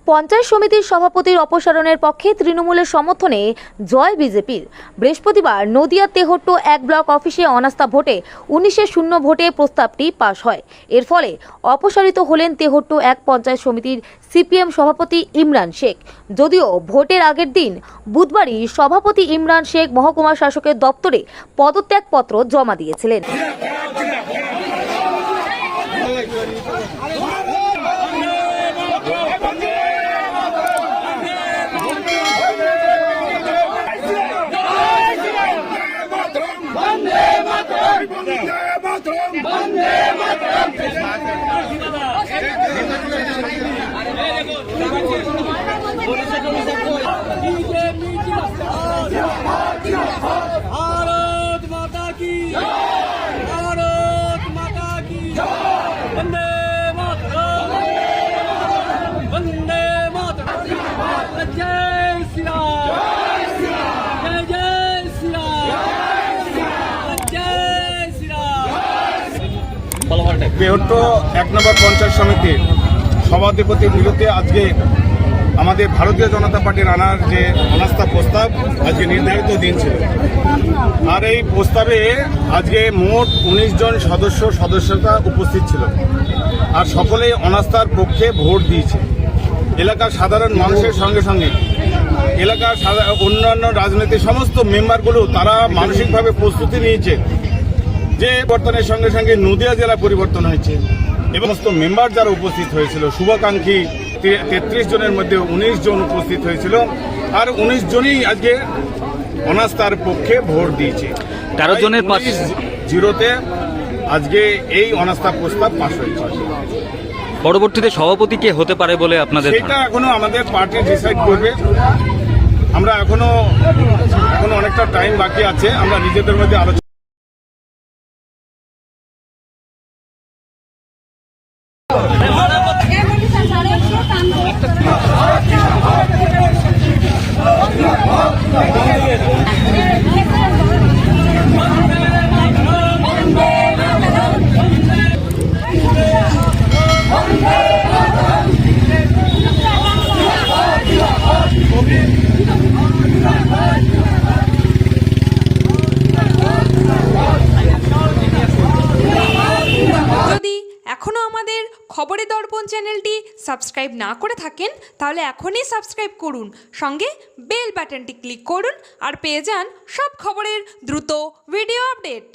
পঞ্চায়েত সমিতির সভাপতির অপসারণের পক্ষে তৃণমূলের সমর্থনে জয় বিজেপির। বৃহস্পতিবার নদিয়ার তেহট্ট 1 ব্লক অফিসে অনাস্থা ভোটে 19-0 ভোটে প্রস্তাবটি পাশ হয়। এর ফলে অপসারিত হলেন তেহট্ট 1 পঞ্চায়েত সমিতির সিপিএম সভাপতি ইমরান শেখ। যদিও ভোটের আগের দিন বুধবারই সভাপতি ইমরান শেখ মহকুমা শাসকের দপ্তরে পদত্যাগপত্র জমা দিয়েছিলেন। भारत माता की भारत माता की वंदे मातरम वंदे मातरम जय श्री राम जय जय श्री राम जय श्री राम। তেহট্ট 1 নম্বর পঞ্চায়েত সমিতির সভাধিপতির বিরুদ্ধে আজকে আমাদের ভারতীয় জনতা পার্টির আনার যে অনাস্থা প্রস্তাব আজকে নির্ধারিত দিন ছিল। আর এই প্রস্তাবে আজকে মোট 19 জন সদস্যতা উপস্থিত ছিল। আর সকলেই অনাস্থার পক্ষে ভোট দিয়েছে। এলাকার সাধারণ মানুষের সঙ্গে সঙ্গে এলাকার অন্যান্য রাজনৈতিক সমস্ত মেম্বারগুলো তারা মানসিকভাবে প্রস্তুতি নিয়েছে যে পরিবর্তনের সঙ্গে সঙ্গে নদিয়া জেলা পরিবর্তন হয়েছে এবং সমস্ত মেম্বার যারা উপস্থিত হয়েছিল শুভাকাঙ্ক্ষী 33 জনের মধ্যে 19 জন উপস্থিত হয়েছিল। আর 19 জনই আজকে অনাস্থার পক্ষে ভোট দিয়েছে। 13 জনের 0-তে আজকে এই অনাস্থা প্রস্তাব পাশ হয়েছে। পরবর্তীতে সভাপতি কে হতে পারে বলে আপনাদের সেটা এখনো আমাদের পার্টি ডিসাইড করবে। আমরা এখনো অনেকটা টাইম বাকি আছে, আমরা নিজেদের মধ্যে আলোচনা এখনও আমাদের খবরের দর্পণ চ্যানেলটি সাবস্ক্রাইব না করে থাকেন তাহলে এখনই সাবস্ক্রাইব করুন, সঙ্গে বেল বাটনটি ক্লিক করুন আর পেয়ে যান সব খবরের দ্রুত ভিডিও আপডেট।